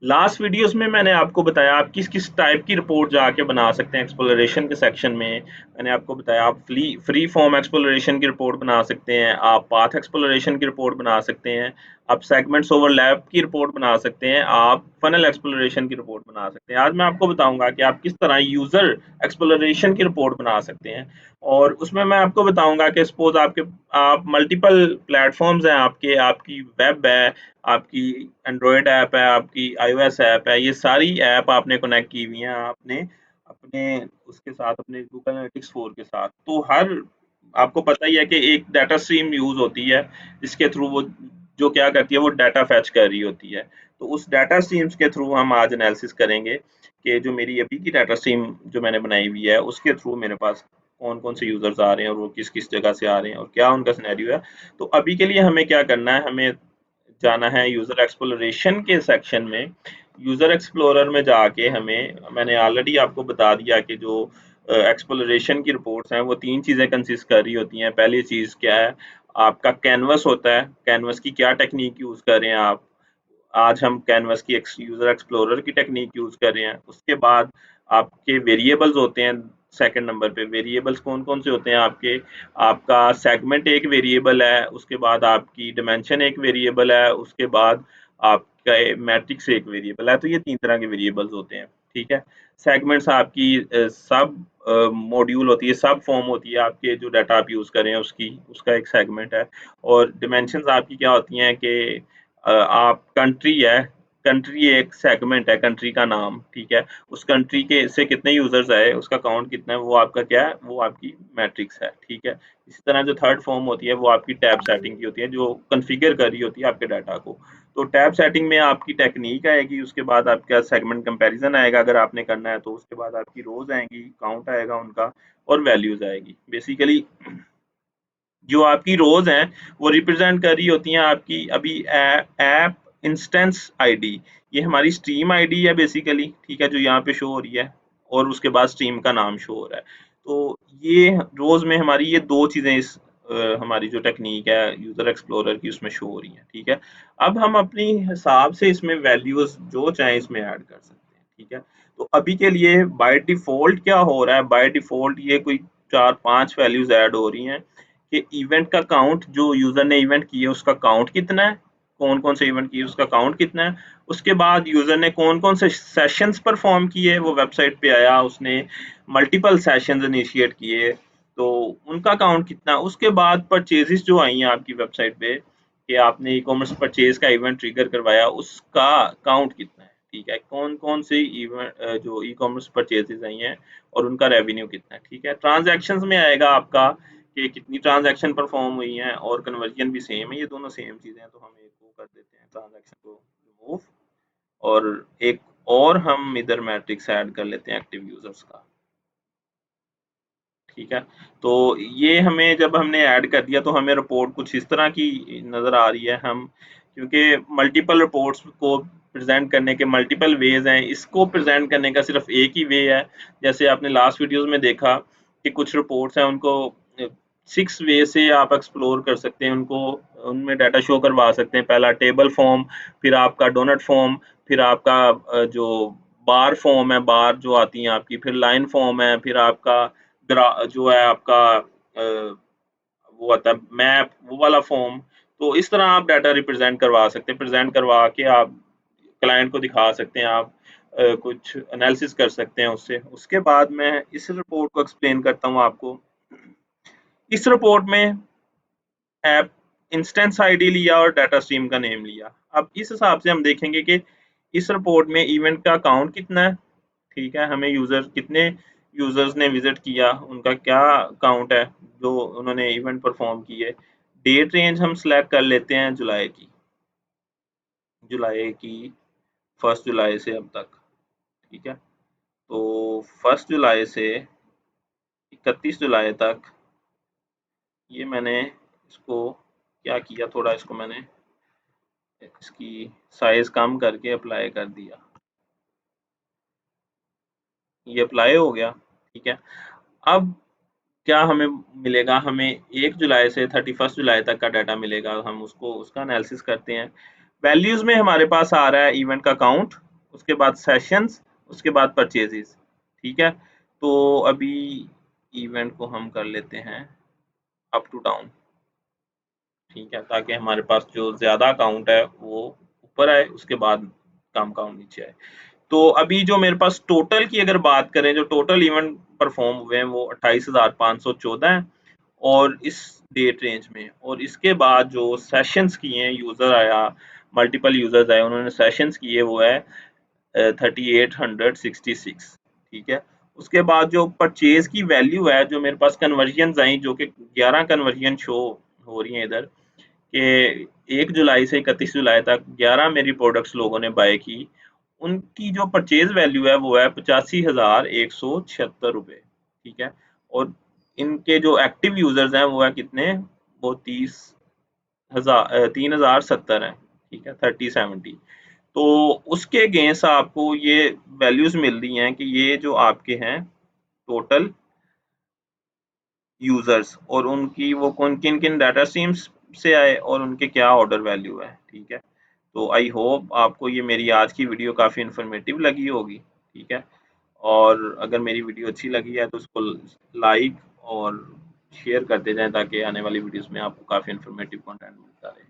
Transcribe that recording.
Last videos में मैंने आपको बताया आप किस किस टाइप की रिपोर्ट जाके बना सकते हैं एक्सप्लोरेशन के सेक्शन में। मैंने आपको बताया आप फ्री फॉर्म एक्सप्लोरेशन की रिपोर्ट बना सकते हैं, आप पाथ एक्सप्लोरेशन की रिपोर्ट बना सकते हैं, आप सेगमेंट्स ओवरलैप की रिपोर्ट बना सकते हैं, आप फनल एक्सप्लोरेशन की रिपोर्ट बना सकते हैं। आज मैं आपको बताऊंगा कि आप किस तरह यूजर एक्सप्लोरेशन की रिपोर्ट बना सकते हैं। और उसमें मैं आपको बताऊंगा कि सपोज आप मल्टीपल प्लेटफॉर्म्स हैं, आपकी वेब है, आपकी एंड्रॉयड ऐप है, आपकी आईओएस ऐप है, ये सारी ऐप आपने कनेक्ट की हुई हैं आपने अपने उसके साथ, अपने गूगल एनालिटिक्स 4 के साथ। तो हर आपको पता ही है कि एक डाटा स्ट्रीम यूज होती है जिसके थ्रू वो जो क्या करती है वो डाटा फैच कर रही होती है। तो उस डाटा स्ट्रीम्स के थ्रू हम आज एनालिसिस करेंगे कि जो मेरी अभी की डाटा स्ट्रीम जो मैंने बनाई हुई है उसके थ्रू मेरे पास कौन कौन से यूजर्स आ रहे हैं और वो किस किस जगह से आ रहे हैं और क्या उनका सिनेरियो है। तो अभी के लिए हमें क्या करना है, हमें जाना है यूजर एक्सप्लोरेशन के सेक्शन में। यूजर एक्सप्लोरर में जाके हमें, मैंने ऑलरेडी आपको बता दिया कि जो एक्सप्लोरेशन की रिपोर्ट्स हैं वो तीन चीज़ें कंसिस्ट कर रही होती हैं। पहली चीज़ क्या है, आपका कैनवस होता है, कैनवस की क्या टेक्निक यूज़ कर रहे हैं आप। आज हम कैनवस की यूजर एक्सप्लोरर की टेक्निक यूज़ कर रहे हैं। उसके बाद आपके वेरिएबल्स होते हैं, सेकंड नंबर पे वेरिएबल्स कौन कौन से होते हैं आपके, आपका सेगमेंट एक वेरिएबल है, उसके बाद आपकी डिमेंशन एक वेरिएबल है, उसके बाद आपका मैट्रिक्स एक वेरिएबल है। तो ये तीन तरह के वेरिएबल्स होते हैं, ठीक है। सेगमेंट्स आपकी सब मॉड्यूल होती है, सब फॉर्म होती है आपके जो डाटा आप यूज़ कर रहे हैं उसकी, उसका एक सेगमेंट है। और डिमेंशंस आपकी क्या होती हैं कि आप कंट्री है, कंट्री एक सेगमेंट है, कंट्री का नाम, ठीक है। उस कंट्री के से कितने यूजर्स आए, उसका काउंट कितना है, वो आपका क्या है, वो आपकी मैट्रिक्स है, ठीक है। इसी तरह जो थर्ड फॉर्म होती है वो आपकी टैब सेटिंग की होती है, जो कॉन्फ़िगर कर रही होती है आपके डाटा को। तो टैब सेटिंग में आपकी टेक्निक आएगी, उसके बाद आपका सेगमेंट कंपैरिजन आएगा अगर आपने करना है तो, उसके बाद आपकी रोज आएंगी, काउंट आएगा उनका, और वैल्यूज आएगी। बेसिकली जो आपकी रोज हैं वो रिप्रेजेंट कर रही होती हैं आपकी अभी ऐप इंस्टेंस आईडी। ये हमारी स्ट्रीम आईडी है बेसिकली, ठीक है, जो यहाँ पे शो हो रही है, और उसके बाद स्ट्रीम का नाम शो हो रहा है। तो ये रोज में हमारी ये दो चीजें इस हमारी जो टेक्निक है यूजर एक्सप्लोरर की उसमें शो हो रही है, ठीक है। अब हम अपनी हिसाब से इसमें वैल्यूज जो चाहें इसमें ऐड कर सकते हैं, ठीक है। तो अभी के लिए बाय डिफॉल्ट क्या हो रहा है, बाय डिफॉल्ट ये कोई 4-5 वैल्यूज ऐड हो रही हैं कि इवेंट का काउंट, जो यूजर ने इवेंट किए उसका काउंट कितना है, कौन कौन से इवेंट किए उसका काउंट कितना है। उसके बाद यूजर ने कौन कौन से सेशंस परफॉर्म किए, वो वेबसाइट पे आया, उसने मल्टीपल सेशंस इनिशिएट किए तो उनका काउंट कितना। उसके बाद परचेजेस जो आई हैं आपकी वेबसाइट पे कि आपने ई कॉमर्स परचेज का इवेंट ट्रिगर करवाया, उसका काउंट कितना है, ठीक है। कौन कौन से इवेंट जो ई कॉमर्स परचेजेस आई हैं और उनका रेवेन्यू कितना है, ठीक है। ट्रांजैक्शंस में आएगा आपका कि कितनी ट्रांजैक्शन परफॉर्म हुई हैं, और कन्वर्जन भी सेम है, ये दोनों सेम चीज़ें हैं। तो हम एक वो कर देते हैं, ट्रांजैक्शन को रिमूव, और एक और हम इधर मैट्रिक्स ऐड कर लेते हैं एक्टिव यूजर्स का, ठीक है। तो ये हमें जब हमने ऐड कर दिया तो हमें रिपोर्ट कुछ इस तरह की नज़र आ रही है। हम क्योंकि मल्टीपल रिपोर्ट्स को प्रेजेंट करने के मल्टीपल वेज हैं, इसको प्रेजेंट करने का सिर्फ एक ही वे है। जैसे आपने लास्ट वीडियोस में देखा कि कुछ रिपोर्ट्स हैं उनको 6 वे से आप एक्सप्लोर कर सकते हैं, उनको उनमें डाटा शो करवा सकते हैं। पहला टेबल फॉर्म, फिर आपका डोनट फॉर्म, फिर आपका जो बार फॉर्म है, बार जो आती हैं आपकी, फिर लाइन फॉर्म है, फिर आपका जो है आपका वो आता है मैप, वो वाला फॉर्म। तो इस तरह आप डाटा रिप्रेजेंट करवा सकते हैं, प्रेजेंट करवा के आप क्लाइंट को दिखा सकते हैं, आप कुछ एनालिसिस कर सकते हैं उससे। उसके बाद मैं इस रिपोर्ट को एक्सप्लेन करता हूँ आपको। इस रिपोर्ट में ऐप इंस्टेंस आईडी लिया और डाटा स्ट्रीम का नेम लिया। अब इस हिसाब से हम देखेंगे कि इस रिपोर्ट में इवेंट का काउंट कितना है, ठीक है, हमें यूजर कितने यूजर्स ने विजिट किया, उनका क्या काउंट है जो उन्होंने इवेंट परफॉर्म किए। डेट रेंज हम सिलेक्ट कर लेते हैं जुलाई की, जुलाई की 1 जुलाई से अब तक, ठीक है। तो 1 जुलाई से 31 जुलाई तक ये मैंने इसको क्या किया, थोड़ा इसको मैंने इसकी साइज कम करके अप्लाई कर दिया, ये अप्लाई हो गया, ठीक है। अब क्या हमें मिलेगा, हमें 1 जुलाई से 31 जुलाई तक का डाटा मिलेगा, हम उसको उसका एनालिसिस करते हैं। वैल्यूज में हमारे पास आ रहा है इवेंट का काउंट, उसके बाद सेशंस, उसके बाद परचेजेस। ठीक है, तो अभी इवेंट को हम कर लेते हैं अप टू डाउन। ठीक है, ताकि हमारे पास जो ज़्यादा अकाउंट है वो ऊपर आए, उसके बाद कम अकाउंट नीचे आए। तो अभी जो मेरे पास टोटल की अगर बात करें, जो टोटल इवेंट परफॉर्म हुए हैं वो 28,514 हैं और इस डेट रेंज में। और इसके बाद जो सेशंस किए हैं, यूज़र आया, मल्टीपल यूज़र्स आए, उन्होंने सेशंस किए, वो है 3866। ठीक है, उसके बाद जो परचेज की वैल्यू है, जो मेरे पास कन्वर्जन आई, जो कि 11 कन्वर्जन शो हो रही है इधर, कि 1 जुलाई से 31 जुलाई तक 11 मेरी प्रोडक्ट्स लोगों ने बाय की। उनकी जो परचेज वैल्यू है वो है 85,176 रुपये। ठीक है, और इनके जो एक्टिव यूजर्स हैं वो है कितने, वो 3,070 है। ठीक है, 3070। तो उसके अगेंस्ट आपको ये वैल्यूज मिल रही हैं कि ये जो आपके हैं टोटल यूजर्स, और उनकी वो कौन किन किन डाटा स्ट्रीम्स से आए और उनके क्या ऑर्डर वैल्यू है। ठीक है, तो आई होप आपको ये मेरी आज की वीडियो काफ़ी इन्फॉर्मेटिव लगी होगी। ठीक है, और अगर मेरी वीडियो अच्छी लगी है तो उसको लाइक और शेयर करते जाएं, ताकि आने वाली वीडियोस में आपको काफ़ी इन्फॉर्मेटिव कंटेंट मिलता रहे।